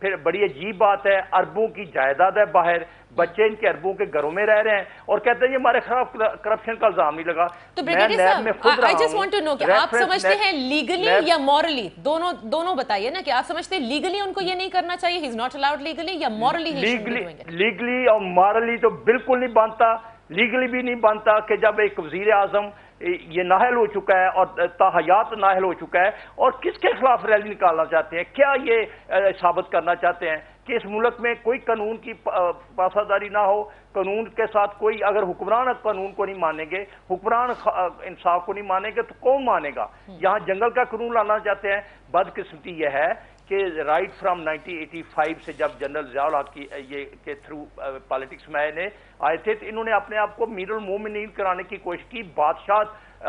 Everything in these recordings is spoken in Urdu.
پھر بڑی عجیب بات ہے، اربوں کی جائیداد ہے باہر، بچے ان کے اربوں کے گھروں میں رہ رہے ہیں اور کہتے ہیں یہ ہمارے خلاف کرپشن کا الزام نہیں لگا۔ تو میں بریگیڈیئر نیب میں خود صاحب رہا I just ہوں، want to know کہ آپ سمجھتے ہیں لیگلی یا مورلی، دونوں بتائیے نا، کہ آپ سمجھتے ہیں لیگلی ان کو یہ نہیں کرنا چاہیے، he is not allowed legally، یا morally he shouldn't be doing it؟ Legally اور مارلی تو بالکل نہیں بنتا، لیگلی بھی نہیں بنتا کہ جب ایک وزیر اعظم یہ نااہل ہو چکا ہے اور تاحیات نااہل ہو چکا ہے، اور کس کے خلاف ریلی نکالنا چاہتے ہیں؟ کیا یہ ثابت کرنا چاہتے ہیں کہ اس ملک میں کوئی قانون کی پاسداری نہ ہو، قانون کے ساتھ کوئی، اگر حکمران قانون کو نہیں مانیں گے، حکمران انصاف کو نہیں مانیں گے تو کون مانے گا؟ یہاں جنگل کا قانون لانا چاہتے ہیں۔ بدقسمتی یہ ہے کہ رائٹ فرام 1985 سے جب جنرل ضیاء الحق کی یہ کے تھرو پالیٹکس میں آئے تھے، تو انہوں نے اپنے آپ کو امیر المومنین کرانے کی کوشش کی، بادشاہ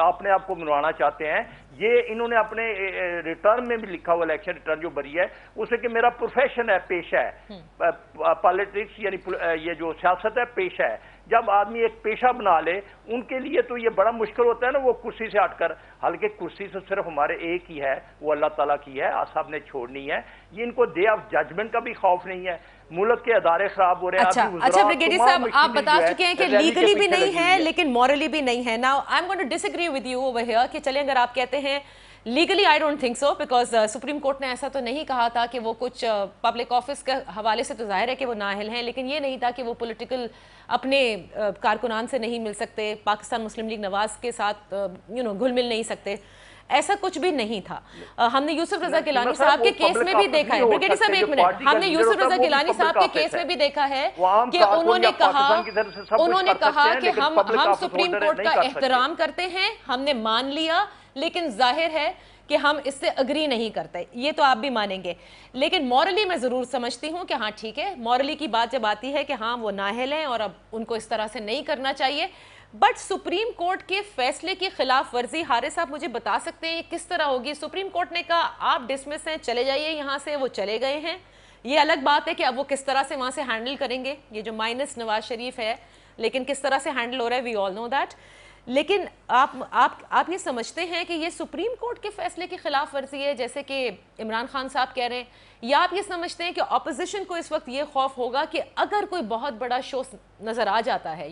اپنے آپ کو منوانا چاہتے ہیں۔ یہ انہوں نے اپنے ریٹرن میں بھی لکھا ہوا، الیکشن ریٹرن جو بری ہے اس سے، کہ میرا پروفیشن ہے، پیشہ ہے، پالیٹکس یعنی یہ جو سیاست ہے پیشہ ہے۔ جب آدمی ایک پیشہ بنا لے، ان کے لیے تو یہ بڑا مشکل ہوتا ہے نا وہ کرسی سے ہٹ کر، حالانکہ کرسی سے صرف ہمارے ایک ہی ہے، وہ اللہ تعالیٰ کی ہے، سب نے چھوڑنی ہے۔ یہ ان کو ڈے آف ججمنٹ کا بھی خوف نہیں ہے، ملک کے ادارے خراب ہو رہے ہیں۔ اچھا بریگیڈیئر صاحب، آپ بتا چکے ہیں کہ لیگلی بھی نہیں ہے لیکن مورلی بھی نہیں ہے۔ Now I am going to disagree with you over here کہ چلیں اگر آپ کہتے ہیں legally, I don't think so, because supreme court نے ایسا تو نہیں کہا تھا کہ وہ کچھ پبلک آفس کے حوالے سے تو ظاہر ہے کہ وہ نااہل ہیں، لیکن یہ نہیں تھا کہ وہ پولیٹیکل اپنے کارکنان سے نہیں مل سکتے، پاکستان مسلم لیگ نواز کے ساتھ گھل مل نہیں سکتے، ایسا کچھ بھی نہیں تھا۔ ہم نے یوسف رضا گیلانی صاحب کے کیس میں بھی دیکھا ہے، بریگیڈیئر صاحب ایک منٹ، ہم نے یوسف رضا گیلانی صاحب کے کیس میں بھی دیکھا ہے کہ انہوں نے کہا کہ ہم سپریم کورٹ کا احترام کرتے ہیں، ہم نے مان لیا، لیکن ظاہر ہے کہ ہم اس سے اگری نہیں کرتے، یہ تو آپ بھی مانیں گے۔ لیکن مورلی میں ضرور سمجھتی ہوں کہ ہاں ٹھیک ہے، مورلی کی بات جب آتی ہے کہ ہاں وہ نااہل ہیں اور اب ان کو اس طرح سے نہیں کرنا چاہیے، بٹ سپریم کورٹ کے فیصلے کی خلاف ورزی، حارث صاحب مجھے بتا سکتے ہیں یہ کس طرح ہوگی؟ سپریم کورٹ نے کہا آپ ڈسمس ہیں، چلے جائیے یہاں سے، وہ چلے گئے ہیں۔ یہ الگ بات ہے کہ اب وہ کس طرح سے وہاں سے ہینڈل کریں گے، یہ جو مائنس نواز شریف ہے، لیکن کس طرح سے ہینڈل ہو رہا ہے وی آل نو دیٹ۔ لیکن آپ یہ سمجھتے ہیں کہ یہ سپریم کورٹ کے فیصلے کی خلاف ورزی ہے جیسے کہ عمران خان صاحب کہہ رہے ہیں، یا آپ یہ سمجھتے ہیں کہ اپوزیشن کو اس وقت یہ خوف ہوگا کہ اگر کوئی بہت بڑا شو نظر آ جاتا ہے،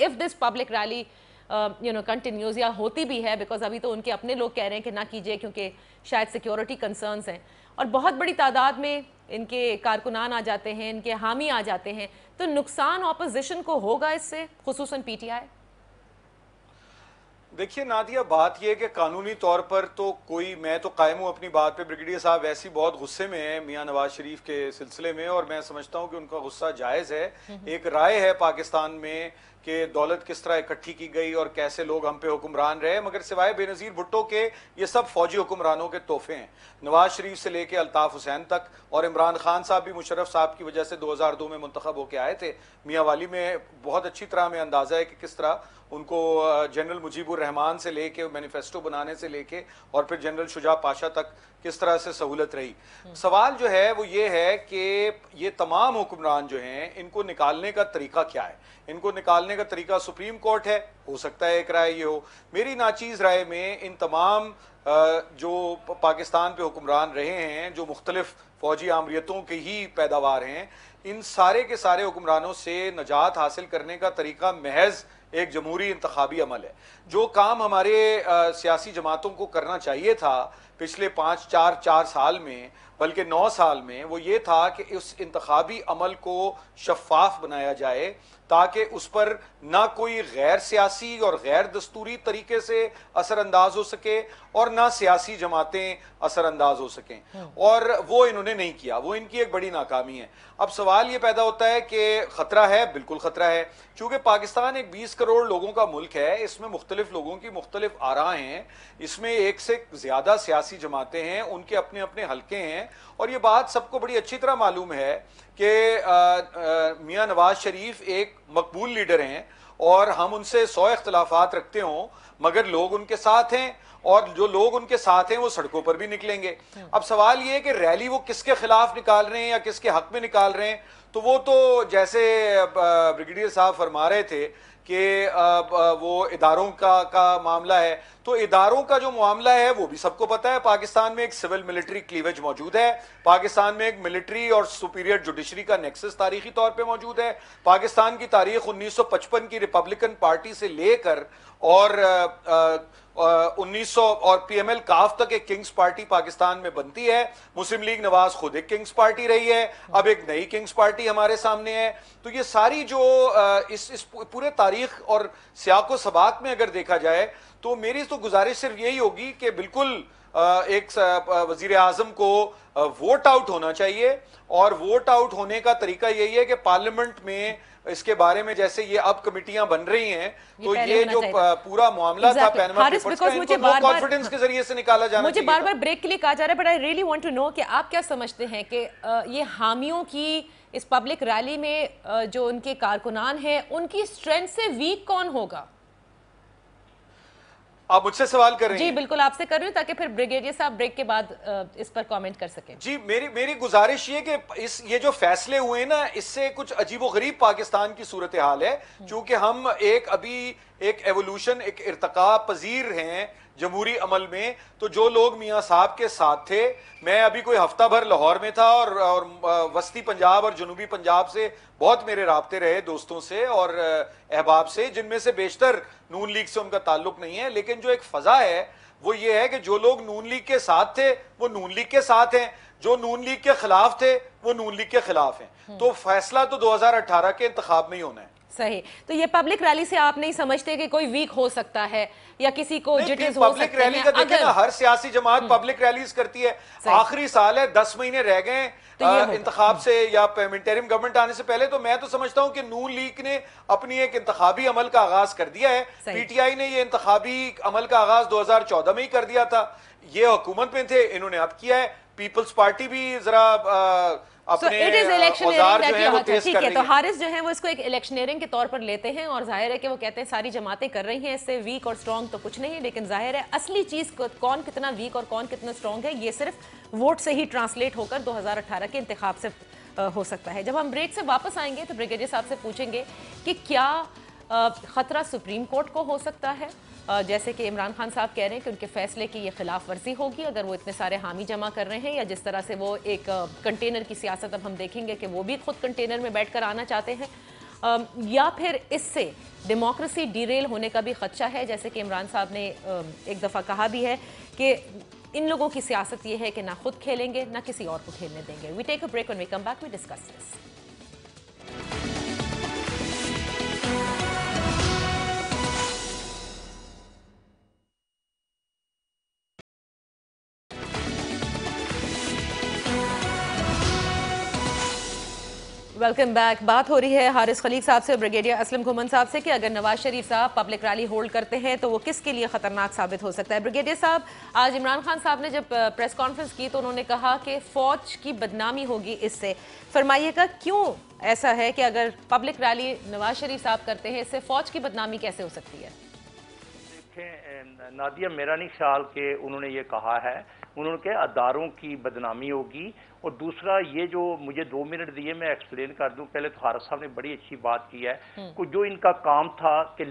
if this public rally continues یا ہوتی بھی ہے، بیکاز ابھی تو ان کے اپنے لوگ کہہ رہے ہیں کہ نہ کیجئے کیونکہ شاید سیکیورٹی کنسرنز ہیں، اور بہت بڑی تعداد میں ان کے کارکنان آ جاتے ہیں، ان کے حامی آ جاتے ہیں، تو نقصان اپوزیشن کو ہوگا اس سے، خصوصاً پی ٹی آئی؟ دیکھیے نادیہ، بات یہ ہے کہ قانونی طور پر تو کوئی، میں تو قائم ہوں اپنی بات پہ، بریگیڈیئر صاحب ویسے بہت غصے میں ہیں میاں نواز شریف کے سلسلے میں، اور میں سمجھتا ہوں کہ ان کا غصہ جائز ہے۔ ایک رائے ہے پاکستان میں کہ دولت کس طرح اکٹھی کی گئی اور کیسے لوگ ہم پہ حکمران رہے، مگر سوائے بے نظیر بھٹو کے یہ سب فوجی حکمرانوں کے تحفے ہیں، نواز شریف سے لے کے الطاف حسین تک، اور عمران خان صاحب بھی مشرف صاحب کی وجہ سے 2002 میں منتخب ہو کے آئے تھے۔ میاں والی میں بہت اچھی طرح میں اندازہ ہے کہ کس طرح ان کو جنرل مجیب الرحمان سے لے کے مینیفیسٹو بنانے سے لے کے اور پھر جنرل شجاع پاشا تک کس طرح سے سہولت رہی۔ سوال جو ہے وہ یہ ہے کہ یہ تمام حکمران جو ہیں ان کو نکالنے کا طریقہ کیا ہے؟ ان کو نکالنے کا طریقہ سپریم کورٹ ہے، ہو سکتا ہے ایک رائے یہ ہو۔ میری ناچیز رائے میں ان تمام جو پاکستان پہ حکمران رہے ہیں، جو مختلف فوجی آمریتوں کی ہی پیداوار ہیں، ان سارے کے سارے حکمرانوں سے نجات حاصل کرنے کا طریقہ محض ایک جمہوری انتخابی عمل ہے۔ جو کام ہمارے سیاسی جماعتوں کو کرنا چاہیے تھا پچھلے 4 سال میں، بلکہ 9 سال میں، وہ یہ تھا کہ اس انتخابی عمل کو شفاف بنایا جائے تاکہ اس پر نہ کوئی غیر سیاسی اور غیر دستوری طریقے سے اثر انداز ہو سکے اور نہ سیاسی جماعتیں اثر انداز ہو سکیں، اور وہ انہوں نے نہیں کیا، وہ ان کی ایک بڑی ناکامی ہے۔ اب سوال یہ پیدا ہوتا ہے کہ خطرہ ہے، بالکل خطرہ ہے، چونکہ پاکستان ایک 20 کروڑ لوگوں کا ملک ہے، اس میں مختلف لوگوں کی مختلف آراء ہیں، اس میں ایک سے زیادہ سیاسی جماعتیں ہیں، ان کے اپنے اپنے حلقے ہیں، اور یہ بات سب کو بڑی اچھی طرح معلوم ہے کہ میاں نواز شریف ایک مقبول لیڈر ہیں اور ہم ان سے 100 اختلافات رکھتے ہوں مگر لوگ ان کے ساتھ ہیں اور جو لوگ ان کے ساتھ ہیں وہ سڑکوں پر بھی نکلیں گے. اب سوال یہ ہے کہ ریلی وہ کس کے خلاف نکال رہے ہیں یا کس کے حق میں نکال رہے ہیں. تو وہ تو جیسے بریگیڈیئر صاحب فرما رہے تھے کہ وہ اداروں کا معاملہ ہے, تو اداروں کا جو معاملہ ہے وہ بھی سب کو پتا ہے. پاکستان میں ایک سول ملٹری کلیویج موجود ہے, پاکستان میں ایک ملٹری اور سپیریئر جوڈیشری کا نیکسس تاریخی طور پہ موجود ہے. پاکستان کی تاریخ 1955 کی ریپبلکن پارٹی سے لے کر اور 1900 اور پی ایم ایل کاف تک ایک کنگز پارٹی پاکستان میں بنتی ہے. مسلم لیگ نواز خود ایک کنگز پارٹی رہی ہے, اب ایک نئی کنگز پارٹی ہمارے سامنے ہے. تو یہ ساری جو اس پورے تاریخ اور سیاق و سباق میں اگر دیکھا جائے تو میری تو گزارش صرف یہی ہوگی کہ بالکل ایک وزیر اعظم کو ووٹ آؤٹ ہونا چاہیے, اور ووٹ آؤٹ ہونے کا طریقہ یہی ہے کہ پارلیمنٹ میں اس کے بارے میں جیسے یہ اب کمیٹیاں بن رہی ہیں تو یہ جو پورا معاملہ تھا پینما پیپرز کا ان کو لو کانفیڈنس کے ذریعے سے نکالا جانا چاہیے. مجھے بار بار بریک کے لیے کہا جا رہا ہے, but I really want to know کہ آپ کیا سمجھتے ہیں کہ یہ حامیوں کی اس پبلک ریلی میں جو ان کے کارکنان ہیں ان کی اسٹرینتھ سے ویک کون ہوگا؟ آپ مجھ سے سوال کر رہے ہیں؟ جی بالکل آپ سے کر رہی ہوں تاکہ پھر بریگیڈیئر صاحب بریک کے بعد اس پر کامنٹ کر سکیں. جی میری گزارش یہ کہ یہ جو فیصلے ہوئے ہیں نا اس سے کچھ عجیب و غریب پاکستان کی صورتحال ہے, چونکہ ہم ابھی ایک ایوولوشن ایک ارتقاء پذیر ہیں جمہوری عمل میں. تو جو لوگ میاں صاحب کے ساتھ تھے, میں ابھی کوئی ہفتہ بھر لاہور میں تھا اور وسطی پنجاب اور جنوبی پنجاب سے بہت میرے رابطے رہے دوستوں سے اور احباب سے, جن میں سے بیشتر نون لیگ سے ان کا تعلق نہیں ہے. لیکن جو ایک فضا ہے وہ یہ ہے کہ جو لوگ نون لیگ کے ساتھ تھے وہ نون لیگ کے ساتھ ہیں, جو نون لیگ کے خلاف تھے وہ نون لیگ کے خلاف ہیں. تو فیصلہ تو 2018 کے انتخاب میں ہی ہونا ہے. صحیح. تو یہ پبلک ریلی سے آپ نہیں سمجھتے کہ کوئی ویک ہو سکتا ہے یا کسی کو جٹز ہو سکتے ہیں؟ پبلک ریلی کا دیکھیں نا, ہر سیاسی جماعت پبلک ریلیز کرتی ہے. آخری سال ہے, 10 مہینے رہ گئے انتخاب سے یا انٹرم گورنمنٹ آنے سے پہلے. تو میں تو سمجھتا ہوں کہ نون لیگ نے اپنی ایک انتخابی عمل کا آغاز کر دیا ہے. پی ٹی آئی نے یہ انتخابی عمل کا آغاز 2014 میں ہی کر دیا تھا. یہ حکومت میں تھے, انہوں نے اب کیا ہے. پیپلز پارٹی بھی ذرا اپنے اوزار جو ہیں وہ تیز کر رہی ہے. تو حارث جو ہیں وہ اس کو ایک الیکشنیئرنگ کے طور پر لیتے ہیں, اور ظاہر ہے کہ وہ کہتے ہیں ساری جماعتیں کر رہی ہیں, اس سے ویک اور سٹرونگ تو کچھ نہیں. لیکن ظاہر ہے اصلی چیز کون کتنا ویک اور کون کتنا سٹرونگ ہے یہ صرف ووٹ سے ہی ٹرانسلیٹ ہو کر 2018 کے انتخاب سے ہو سکتا ہے. جب ہم بریک سے واپس آئیں گے تو بریگیڈیئر صاحب سے پوچھیں گے کہ کیا خطرہ سپریم کورٹ کو ہو سکتا ہے, جیسے کہ عمران خان صاحب کہہ رہے ہیں کہ ان کے فیصلے کی یہ خلاف ورزی ہوگی اگر وہ اتنے سارے حامی جمع کر رہے ہیں, یا جس طرح سے وہ ایک کنٹینر کی سیاست اب ہم دیکھیں گے کہ وہ بھی خود کنٹینر میں بیٹھ کر آنا چاہتے ہیں, یا پھر اس سے ڈیموکریسی ڈیریل ہونے کا بھی خدشہ ہے, جیسے کہ عمران صاحب نے ایک دفعہ کہا بھی ہے کہ ان لوگوں کی سیاست یہ ہے کہ نہ خود کھیلیں گے نہ کسی اور کو کھیلنے دیں گے. We take a break, when we come back we discuss this. Welcome back. بات ہو رہی ہے حارث خلیق صاحب سے, بریگیڈیئر اسلم گھمن صاحب سے, کہ اگر نواز شریف صاحب پبلک ریلی ہولڈ کرتے ہیں تو وہ کس کے لیے خطرناک ثابت ہو سکتا ہے. بریگیڈیئر صاحب, آج عمران خان صاحب نے جب پریس کانفرنس کی تو انہوں نے کہا کہ فوج کی بدنامی ہوگی اس سے. فرمائیے گا کیوں ایسا ہے کہ اگر پبلک ریلی نواز شریف صاحب کرتے ہیں اس سے فوج کی بدنامی کیسے ہو سکتی ہے؟ دیکھیں نادیہ, میرا نہیں خیال کہ انہوں نے یہ کہا ہے. انہوں نے کہا اداروں کی بدنامی ہوگی, اور دوسرا یہ جو مجھے 2 منٹ دیے میں ایکسپلین کر دوں. پہلے تو حارث صاحب نے بڑی اچھی بات کی ہے کہ جو ان کا کام تھا کہ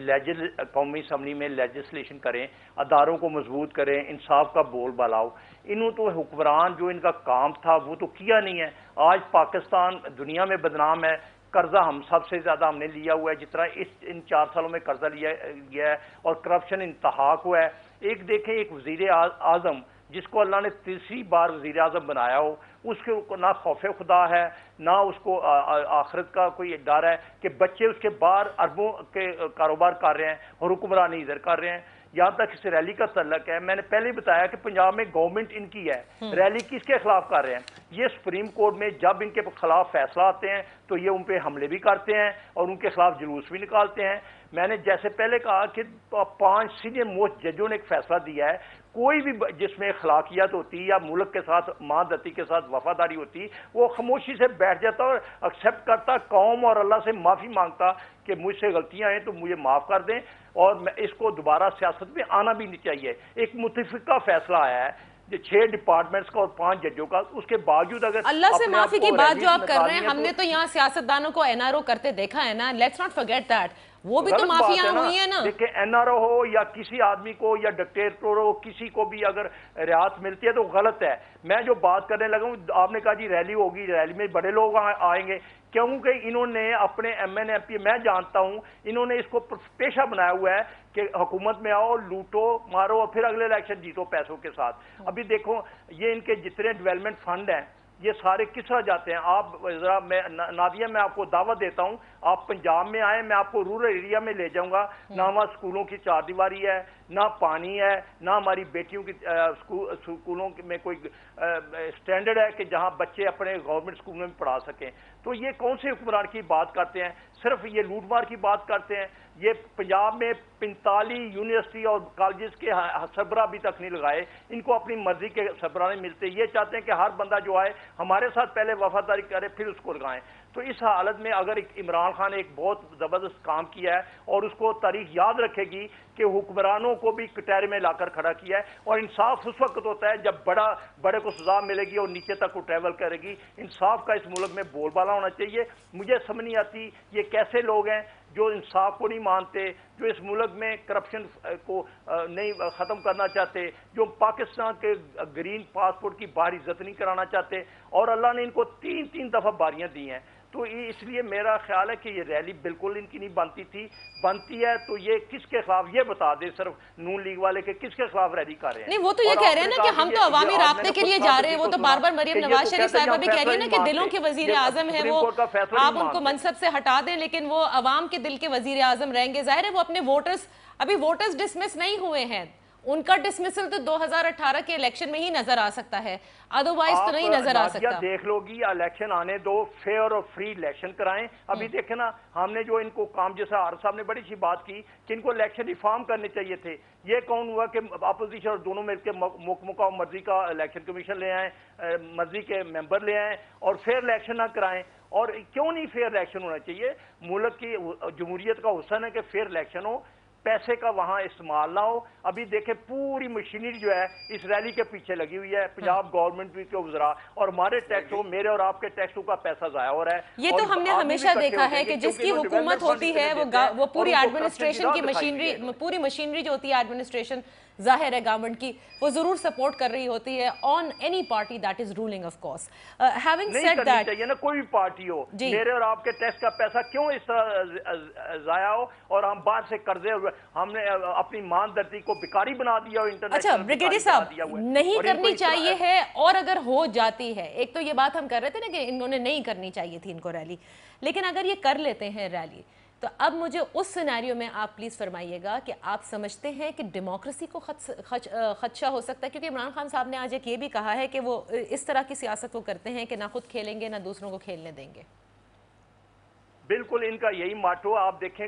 قومی اسمبلی میں لیجسلیشن کریں, اداروں کو مضبوط کریں, انصاف کا بول بلاؤ. انہوں تو حکمران جو ان کا کام تھا وہ تو کیا نہیں ہے. آج پاکستان دنیا میں بدنام ہے. قرضہ ہم سب سے زیادہ ہم نے لیا ہوا ہے, جتنا ان 4 سالوں میں قرضہ لیا گیا ہے, اور کرپشن انتہا ہوا ہے. ایک دیکھیں, ایک وزیر اعظم جس کو اللہ نے 3ری بار وزیر اعظم بنایا ہو, اس کے نہ خوف خدا ہے نہ اس کو آخرت کا کوئی ڈر ہے کہ بچے اس کے باہر اربوں کے کاروبار کر رہے ہیں اور حکمرانی ادھر کر رہے ہیں. یہاں تک اس ریلی کا تعلق ہے, میں نے پہلے بتایا کہ پنجاب میں گورنمنٹ ان کی ہے, ریلی کس کے خلاف کر رہے ہیں. یہ سپریم کورٹ میں جب ان کے خلاف فیصلہ آتے ہیں تو یہ ان پہ حملے بھی کرتے ہیں اور ان کے خلاف جلوس بھی نکالتے ہیں. میں نے جیسے پہلے کہا کہ 5 سینئر موسٹ ججوں نے ایک فیصلہ دیا ہے, کوئی بھی جس میں اخلاقیات ہوتی یا ملک کے ساتھ ماندتی کے ساتھ وفاداری ہوتی, وہ خاموشی سے بیٹھ جاتا اور ایکسیپٹ کرتا, قوم اور اللہ سے معافی مانگتا کہ مجھ سے غلطیاں ہیں تو مجھے معاف کر دیں, اور اس کو دوبارہ سیاست میں آنا بھی نہیں چاہیے. ایک متفقہ فیصلہ آیا ہے 6 ڈپارٹمنٹس کا اور 5 ججوں کا, اس کے باوجود اگر اللہ سے معافی کی بات جو آپ کر رہے ہیں, ہم نے تو یہاں سیاستدانوں کو این آر او کرتے دیکھا ہے نا, لیٹس ناٹ فرگیٹ دیٹ, وہ بھی تو معافیاں ہوئی ہیں نا. دیکھیں این آر او ہو یا کسی آدمی کو یا ڈکٹیٹر ہو, کسی کو بھی اگر رعایت ملتی ہے تو غلط ہے. میں جو بات کرنے لگا ہوں, آپ نے کہا جی ریلی ہوگی, ریلی میں بڑے لوگ آئیں گے, کیونکہ انہوں نے اپنے ایم این ایم پی, میں جانتا ہوں انہوں نے اس کو پیشہ بنایا ہوا ہے کہ حکومت میں آؤ, لوٹو مارو اور پھر اگلے الیکشن جیتو پیسوں کے ساتھ. ابھی دیکھو یہ ان کے جتنے ڈیولپمنٹ فنڈ ہیں یہ سارے کس طرح جاتے ہیں. آپ ذرا نادیہ میں آپ کو دعوت دیتا ہوں, آپ پنجاب میں آئیں, میں آپ کو رورل ایریا میں لے جاؤں گا. نہ وہاں اسکولوں کی 4 دیواری ہے, نہ پانی ہے, نہ ہماری بیٹیوں کی اسکولوں میں کوئی اسٹینڈرڈ ہے کہ جہاں بچے اپنے گورنمنٹ اسکولوں میں پڑھا سکیں. تو یہ کون سے حکمران کی بات کرتے ہیں, صرف یہ لوٹ مار کی بات کرتے ہیں. یہ پنجاب میں 45 یونیورسٹی اور کالجز کے سربراہ ابھی تک نہیں لگائے, ان کو اپنی مرضی کے سربراہ نہیں ملتے. یہ چاہتے ہیں کہ ہر بندہ جو آئے ہمارے ساتھ پہلے وفاداری کرے پھر اس کو لگائیں. تو اس حالت میں اگر عمران خان نے ایک بہت زبردست کام کیا ہے اور اس کو تاریخ یاد رکھے گی کہ حکمرانوں کو بھی کٹہرے میں لا کر کھڑا کیا ہے, اور انصاف اس وقت ہوتا ہے جب بڑے کو سزا ملے گی اور نیچے تک وہ ٹریول کرے گی. انصاف کا اس ملک میں بول بالا ہونا چاہیے. مجھے سمجھ نہیں آتی یہ کیسے لوگ ہیں جو انصاف کو نہیں مانتے, جو اس ملک میں کرپشن کو نہیں ختم کرنا چاہتے, جو پاکستان کے گرین پاسپورٹ کی باہر عزت نہیں کرانا چاہتے, اور اللہ نے ان کو 3 دفعہ باریاں دی ہیں. تو اس لیے میرا خیال ہے کہ یہ ریلی بالکل ان کی نہیں بنتی تھی, بنتی ہے تو یہ کس کے خلاف, یہ بتا دے صرف نون لیگ والے کہ کس کے خلاف ریلی کر رہے ہیں. نہیں وہ تو یہ کہہ رہے ہیں نا کہ ہم تو عوامی رابطے کے لیے جا رہے ہیں, وہ تو بار بار مریم نواز شریف صاحبہ بھی کہہ رہی ہیں نا کہ دلوں کے وزیر اعظم ہیں وہ, آپ ان کو منصب سے ہٹا دیں لیکن وہ عوام کے دل کے وزیر اعظم رہیں گے. ظاہر ہے وہ اپنے ووٹرز, ابھی ووٹرز ڈسمس نہیں ہوئے ہیں, ان کا ڈسمسل تو 2018 کے الیکشن میں ہی نظر آ سکتا ہے, ادروائز تو نہیں نظر آ سکتا. دیکھ لو گی الیکشن آنے دو, فیئر اور فری الیکشن کرائیں. ابھی دیکھیں نا ہم نے جو ان کو کام, جیسا عارف صاحب نے بڑی سی بات کی کہ ان کو الیکشن ریفارم کرنے چاہیے تھے. یہ کون ہوا کہ اپوزیشن اور دونوں مل کے موقع مرضی کا الیکشن کمیشن لے آئیں, مرضی کے ممبر لے آئیں اور فیئر الیکشن نہ کرائیں. اور کیوں نہیں فیئر الیکشن ہونا چاہیے؟ ملک کی جمہوریت کا حسن ہے کہ فیئر الیکشن ہو, پیسے کا وہاں استعمال نہ ہو. ابھی دیکھیں پوری مشینری جو ہے اس ریلی کے پیچھے لگی ہوئی ہے, پنجاب گورنمنٹ کے وزراء, اور ہمارے ٹیکسوں, میرے اور آپ کے ٹیکسوں کا پیسہ ضائع ہو رہا ہے. یہ تو ہم نے ہمیشہ دیکھا ہے کہ جس کی حکومت ہوتی ہے وہ پوری ایڈمنسٹریشن کی مشینری, پوری مشینری جو ہوتی ہے ایڈمنسٹریشن ظاہر ہے گورنمنٹ کی, وہ ضرور سپورٹ کر رہی ہوتی ہے on any party that is ruling of course. Having said that, چاہیے نا کوئی بھی پارٹی ہو, میرے اور آپ کے ٹیکس کا پیسہ کیوں اس طرح ضائع ہو, اور ہم باہر سے قرضے, ہم نے اپنی ماندردی کو بیکاری بنا دیا. اچھا بریگیڈیئر صاحب, نہیں کرنی چاہیے ہے, اور اگر ہو جاتی ہے, ایک تو یہ بات ہم کر رہے تھے نا کہ انہوں نے نہیں کرنی چاہیے تھی ان کو ریلی, لیکن اگر یہ کر لیتے ہیں ریلی, تو اب مجھے اس سینیریو میں آپ پلیز فرمائیے گا کہ آپ سمجھتے ہیں کہ ڈیموکریسی کو خدشہ ہو سکتا ہے, کیونکہ عمران خان صاحب نے آج ایک یہ بھی کہا ہے کہ وہ اس طرح کی سیاست وہ کرتے ہیں کہ نہ خود کھیلیں گے نہ دوسروں کو کھیلنے دیں گے. بالکل ان کا یہی ماٹو. آپ دیکھیں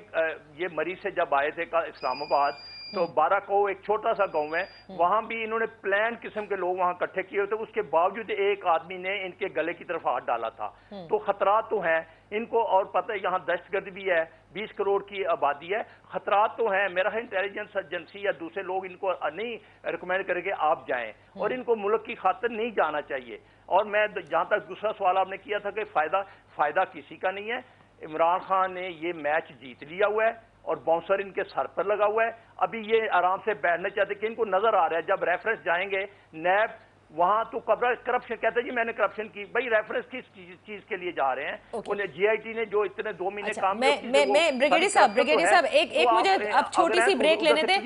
یہ مری سے جب آئے تھے اسلام آباد تو 12 کو ایک چھوٹا سا گاؤں ہے, وہاں بھی انہوں نے پلان قسم کے لوگ وہاں اکٹھے کیے ہوتے, اس کے باوجود ایک آدمی نے ان کے گلے کی طرف ہاتھ ڈالا تھا. تو خطرات تو ہیں ان کو, اور پتہ ہے یہاں دہشت گرد بھی ہے, 20 کروڑ کی آبادی ہے, خطرات تو ہیں. میرا انٹیلیجنس ایجنسی یا دوسرے لوگ ان کو نہیں ریکمینڈ کریں کہ آپ جائیں, اور ان کو ملک کی خاطر نہیں جانا چاہیے. اور میں جہاں تک دوسرا سوال آپ نے کیا تھا کہ فائدہ کسی کا نہیں ہے. عمران خان نے یہ میچ جیت لیا ہوا ہے اور باؤنسر ان کے سر پر لگا ہوا ہے. ابھی یہ آرام سے بیٹھنا چاہتے کہ ان کو نظر آ رہا ہے جب ریفرنس جائیں گے نیب وہاں تو کرپشن کہتے ہیں جی میں نے کرپشن کی. بھائی ریفرنس کس چیز کے لیے جا رہے ہیں؟ انہیں جی آئی ٹی نے جو اتنے 2 مہینے کام میں بریگیڈیئر صاحب ایک مجھے اب چھوٹی سی بریک لینے دیں.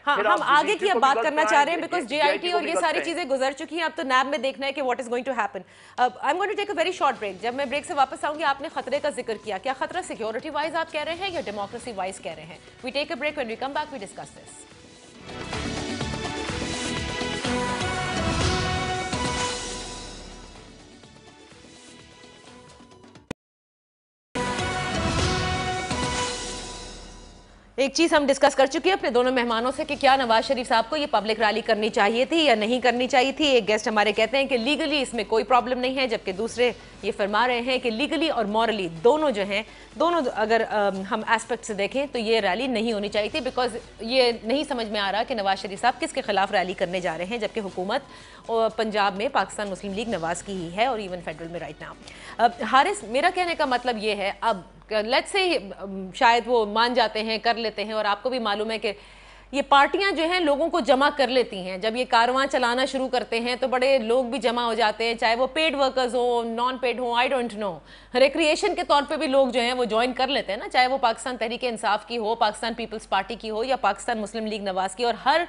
ہم آگے کی اب بات کرنا چاہ رہے ہیں بیکاز جی آئی ٹی اور یہ ساری چیزیں گزر چکی ہیں, اب تو نیب میں دیکھنا ہے کہ what is going to happen. I am going to take a very short break. جب میں بریک سے واپس آؤں گی, آپ نے خطرے کا ذکر کیا, کیا خطرہ سیکیورٹی وائز آپ کہہ رہے ہیں یا ڈیموکریسی وائز کہہ رہے ہیں؟ We take a break, when we come back we discuss this. ایک چیز ہم ڈسکس کر چکے ہیں اپنے دونوں مہمانوں سے کہ کیا نواز شریف صاحب کو یہ پبلک ریلی کرنی چاہیے تھی یا نہیں کرنی چاہیے تھی. ایک گیسٹ ہمارے کہتے ہیں کہ لیگلی اس میں کوئی پرابلم نہیں ہے، جبکہ دوسرے یہ فرما رہے ہیں کہ لیگلی اور مورلی دونوں جو ہیں، دونوں اگر ہم ایسپیکٹ سے دیکھیں تو یہ ریلی نہیں ہونی چاہیے تھی، بیکاز یہ نہیں سمجھ میں آ رہا کہ نواز شریف صاحب کس کے خلاف ریلی کرنے جا رہے ہیں، جبکہ حکومت پنجاب میں پاکستان مسلم لیگ نواز کی ہی ہے اور ایون فیڈرل میں رائٹ ناؤ. حارث، میرا کہنے کا مطلب یہ ہے، اب لیٹس سے شاید وہ مان جاتے ہیں، کر لیتے ہیں، اور آپ کو بھی معلوم ہے کہ یہ پارٹیاں جو ہیں لوگوں کو جمع کر لیتی ہیں. جب یہ کارواں چلانا شروع کرتے ہیں تو بڑے لوگ بھی جمع ہو جاتے ہیں، چاہے وہ پیڈ ورکرز ہوں، نان پیڈ ہوں، آئی ڈونٹ نو. ریکریشن کے طور پہ بھی لوگ جو ہیں وہ جوائن کر لیتے ہیں نا، چاہے وہ پاکستان تحریک انصاف کی ہو، پاکستان پیپلز پارٹی کی ہو یا پاکستان مسلم لیگ نواز کی. اور ہر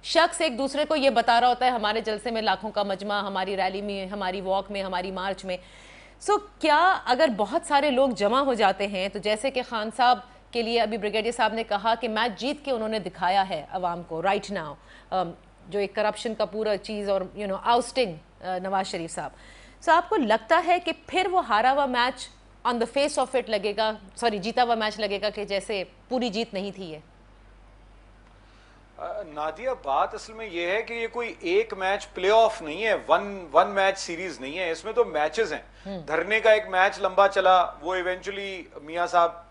شخص ایک دوسرے کو یہ بتا رہا ہوتا ہے ہمارے جلسے میں لاکھوں کا مجمع، ہماری ریلی میں، ہماری واک میں، ہماری مارچ میں. کیا اگر بہت سارے لوگ جمع ہو جاتے ہیں تو جیسے کہ خان صاحب کے لیے ابھی بریگیڈیئر صاحب نے کہا کہ میچ جیت کے انہوں نے دکھایا ہے عوام کو رائٹ ناؤ، جو ایک کرپشن کا پورا چیز اور آؤسٹنگ نواز شریف صاحب. آپ کو لگتا ہے کہ پھر وہ ہارا ہوا match on the face of it لگے گا، جیتا ہوا میچ لگے گا کہ جیسے پوری جیت نہیں تھی یہ؟ نادیہ، بات اصل میں یہ ہے کہ یہ کوئی ایک میچ پلے آف نہیں ہے، ون میچ سیریز نہیں ہے، اس میں تو میچز ہیں. دھرنے کا ایک میچ لمبا چلا، وہ ایونچولی میاں صاحب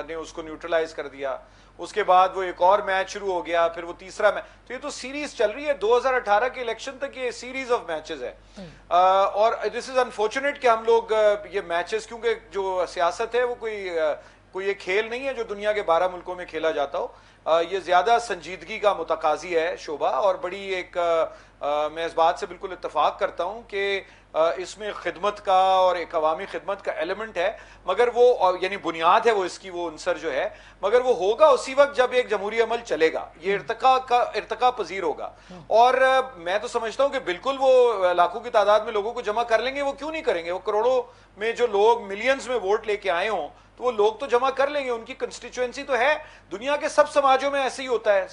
نے اس کو نیوٹرلائز کر دیا. اس کے بعد وہ ایک اور میچ شروع ہو گیا، پھر وہ تیسرا میچ. تو یہ تو سیریز چل رہی ہے 2018 کے الیکشن تک، یہ سیریز آف میچز ہے. اور دس از انفارچونیٹ کہ ہم لوگ یہ میچز، کیونکہ جو سیاست ہے وہ کوئی یہ کھیل نہیں ہے جو دنیا کے 12 ملکوں میں کھیلا جاتا ہو. یہ زیادہ سنجیدگی کا متقاضی ہے شعبہ، اور بڑی ایک میں اس بات سے بالکل اتفاق کرتا ہوں کہ اس میں خدمت کا اور ایک عوامی خدمت کا ایلیمنٹ ہے، مگر وہ یعنی بنیاد ہے وہ اس کی، وہ عنصر جو ہے، مگر وہ ہوگا اسی وقت جب ایک جمہوری عمل چلے گا، یہ ارتقا پذیر ہوگا. اور میں تو سمجھتا ہوں کہ بالکل وہ لاکھوں کی تعداد میں لوگوں کو جمع کر لیں گے. وہ کیوں نہیں کریں گے؟ وہ کروڑوں میں جو لوگ ملینز میں ووٹ لے کے آئے ہوں تو وہ لوگ تو جمع کر لیں گے. ان کی کنسٹیچوئنسی تو ہے، دنیا کے سب سماجوں میں ایسے ہی ہوتا ہے.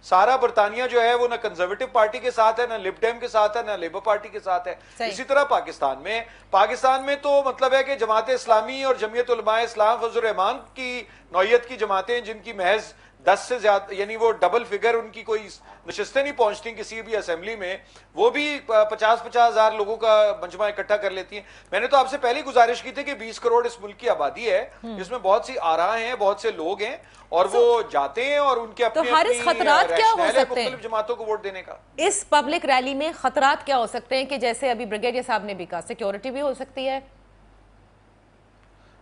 سارا برطانیہ جو ہے وہ نہ کنزرویٹو پارٹی کے ساتھ ہے، نہ لب ڈیم کے ساتھ ہے، نہ لیبر پارٹی کے ساتھ ہے. اسی طرح پاکستان میں تو مطلب ہے کہ جماعت اسلامی اور جمعیت علماء اسلام فضل الرحمان کی نوعیت کی جماعتیں، جن کی محض 10 سے زیادہ، یعنی وہ ڈبل فگر، ان کی کوئی نشستیں نہیں پہنچتی کسی بھی اسمبلی میں، وہ بھی 50-50 ہزار لوگوں کا مجمع اکٹھا کر لیتی ہیں. میں نے تو آپ سے پہلے گزارش کی تھی کہ 20 کروڑ اس ملک کی آبادی ہے، جس میں بہت سی آراء ہیں، بہت سے لوگ ہیں، اور وہ جاتے ہیں اور ان کے اپنے خطرات کیا ہو سکتے ہیں مختلف جماعتوں کو ووٹ دینے کا. اس پبلک ریلی میں خطرات کیا ہو سکتے ہیں کہ جیسے ابھی بریگیڈیئر صاحب نے بھی کہا سیکیورٹی بھی ہو سکتی ہے؟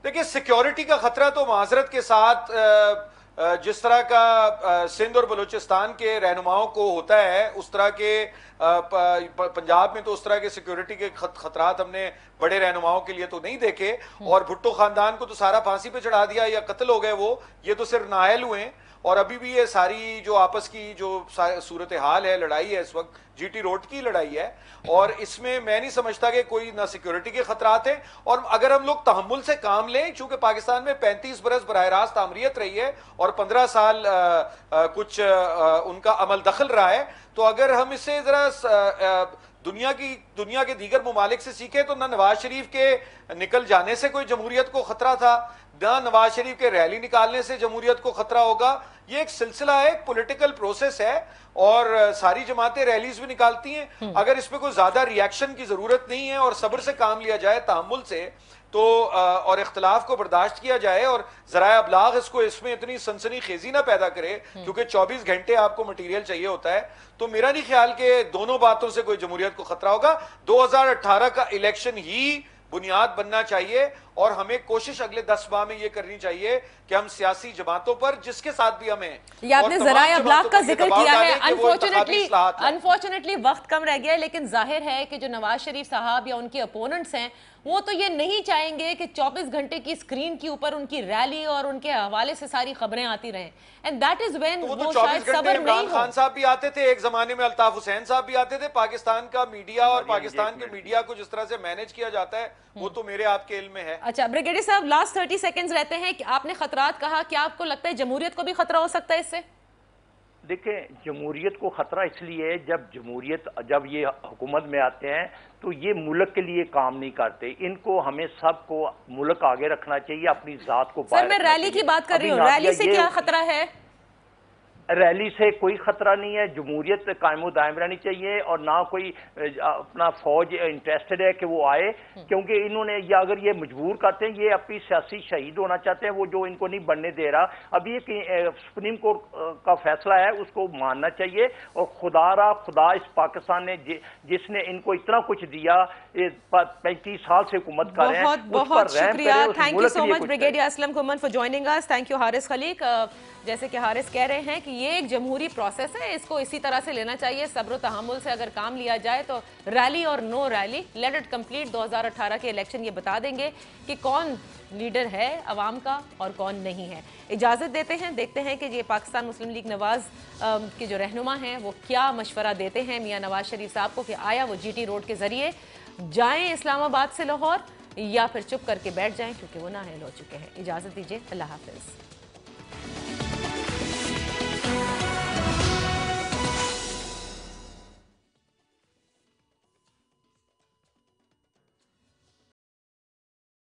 دیکھیں، سیکیورٹی کا خطرہ تو معذرت کے ساتھ جس طرح کا سندھ اور بلوچستان کے رہنماؤں کو ہوتا ہے، اس طرح کے پنجاب میں تو اس طرح کے سیکیورٹی کے خطرات ہم نے بڑے رہنماؤں کے لیے تو نہیں دیکھے. اور بھٹو خاندان کو تو سارا پھانسی پہ چڑھا دیا یا قتل ہو گئے، وہ یہ تو صرف نااہل ہوئے ہیں. اور ابھی بھی یہ ساری جو آپس کی جو صورتحال ہے، لڑائی ہے اس وقت، جی ٹی روڈ کی لڑائی ہے، اور اس میں نہیں سمجھتا کہ کوئی نہ سیکیورٹی کے خطرات ہیں. اور اگر ہم لوگ تحمل سے کام لیں، چونکہ پاکستان میں 35 برس براہ راست آمریت رہی ہے اور 15 سال کچھ ان کا عمل دخل رہا ہے، تو اگر ہم اس سے ذرا دنیا کے دیگر ممالک سے سیکھیں تو نہ نواز شریف کے نکل جانے سے کوئی جمہوریت کو خطرہ تھا، نہ نواز شریف کے ریلی نکالنے سے جمہوریت کو خطرہ ہوگا. یہ ایک سلسلہ ہے، ایک پولیٹیکل پروسیس ہے، اور ساری جماعتیں ریلیز بھی نکالتی ہیں. اگر اس پہ کوئی زیادہ ریاکشن کی ضرورت نہیں ہے اور صبر سے کام لیا جائے، تحمل سے، تو اور اختلاف کو برداشت کیا جائے، اور ذرائع ابلاغ اس میں اتنی سنسنی خیزی نہ پیدا کرے، کیونکہ 24 گھنٹے آپ کو مٹیریل چاہیے ہوتا ہے، تو میرا نہیں خیال کہ دونوں باتوں سے کوئی جمہوریت کو خطرہ ہوگا. 2018 کا الیکشن ہی بنیاد بننا چاہیے، اور ہمیں کوشش اگلے 10 ماہ میں یہ کرنی چاہیے کہ ہم سیاسی جماعتوں پر، جس کے ساتھ بھی ہمیں، یہ آپ نے ذرائع ابلاغ کا ذکر کیا ہے، انفارچونیٹلی وقت کم رہ گیا ہے، لیکن ظاہر ہے کہ جو نواز شریف صاحب یا ان کے اپوننٹس ہیں، وہ تو یہ نہیں چاہیں گے کہ 24 گھنٹے کی اسکرین کے اوپر ان کی ریلی اور ان کے حوالے سے ساری خبریں آتی رہیں. اینڈ دیٹ از وین وہ شاید صبر نہیں ہو. عمران خان صاحب بھی آتے تھے ایک زمانے میں، الطاف حسین صاحب بھی آتے تھے. پاکستان کا میڈیا اور پاکستان کے میڈیا کو جس طرح سے مینج کیا جاتا ہے، وہ تو میرے آپ کے علم میں ہے. اچھا بریگیڈیئر صاحب، لاسٹ 30 سیکنڈز رہتے ہیں کہ آپ نے خطرات کہا، کیا آپ کو لگتا ہے جمہوریت کو بھی خطرہ ہو سکتا ہے اس سے؟ دیکھیں جمہوریت کو خطرہ اس لیے ہے جب یہ حکومت میں آتے ہیں تو یہ ملک کے لیے کام نہیں کرتے. ان کو ہمیں سب کو ملک آگے رکھنا چاہیے, اپنی ذات کو سر میں ریلی کی بات کر رہی ہوں, ریلی سے کیا خطرہ ہے؟ ریلی سے کوئی خطرہ نہیں ہے. جمہوریت قائم و دائم رہنی چاہیے اور نہ کوئی اپنا فوج انٹرسٹڈ ہے کہ وہ آئے, کیونکہ انہوں نے یا اگر یہ مجبور کرتے ہیں, یہ اپنی سیاسی شہید ہونا چاہتے ہیں, وہ جو ان کو نہیں بننے دے رہا. ابھی ایک سپریم کورٹ کا فیصلہ ہے, اس کو ماننا چاہیے. اور خدا اس پاکستان نے جس نے ان کو اتنا کچھ دیا, 35 سال سے حکومت کر رہے ہیں, بہت بہت شکریہ. Thank you so much brigadier Aslam کومن for joining us. Thank you Haris Khaliq. جیسے کہ حارث کہہ رہے ہیں کہ یہ ایک جمہوری پروسیس ہے, اس کو اسی طرح سے لینا چاہیے, صبر و تحمل سے اگر کام لیا جائے تو ریلی اور no rally, let it complete. 2018 کے الیکشن یہ بتا دیں گے کہ کون لیڈر ہے عوام کا اور کون نہیں ہے. اجازت دیتے ہیں, دیکھتے ہیں کہ یہ پاکستان مسلم لیگ نواز کے جو رہنما ہیں وہ کیا مشورہ دیتے ہیں میاں نواز شریف صاحب کو, کہ آیا وہ جی ٹی روڈ کے ذریعے جائیں اسلام آباد سے لاہور یا پھر چپ کر کے بیٹھ جائیں کیونکہ وہ نااہل ہو چکے ہیں. اجازت دیجیے, اللہ حافظ.